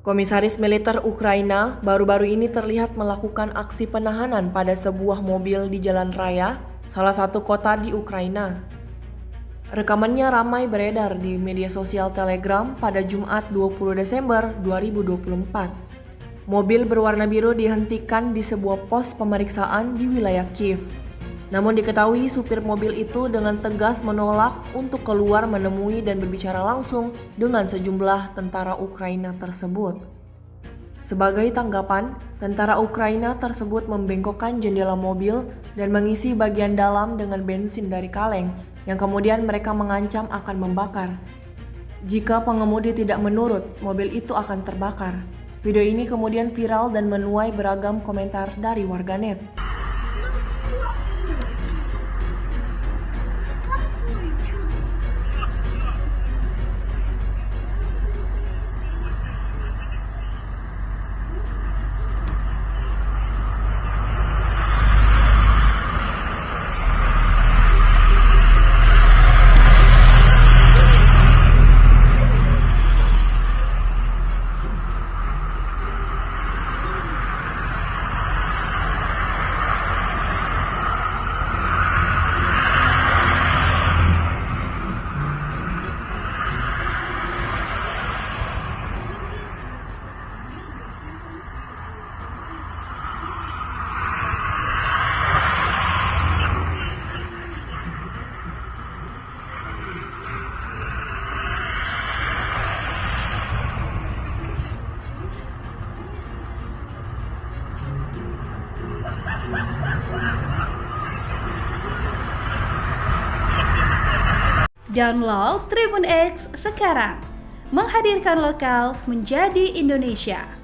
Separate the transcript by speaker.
Speaker 1: Komisaris militer Ukraina baru-baru ini terlihat melakukan aksi penahanan pada sebuah mobil di jalan raya, salah satu kota di Ukraina. Rekamannya ramai beredar di media sosial Telegram pada Jumat 20 Desember 2024. Mobil berwarna biru dihentikan di sebuah pos pemeriksaan di wilayah Kiev. Namun diketahui supir mobil itu dengan tegas menolak untuk keluar menemui dan berbicara langsung dengan sejumlah tentara Ukraina tersebut. Sebagai tanggapan, tentara Ukraina tersebut membengkokkan jendela mobil dan mengisi bagian dalam dengan bensin dari kaleng yang kemudian mereka mengancam akan membakar. Jika pengemudi tidak menurut, mobil itu akan terbakar. Video ini kemudian viral dan menuai beragam komentar dari warganet.
Speaker 2: Download Tribun X sekarang, menghadirkan lokal menjadi Indonesia.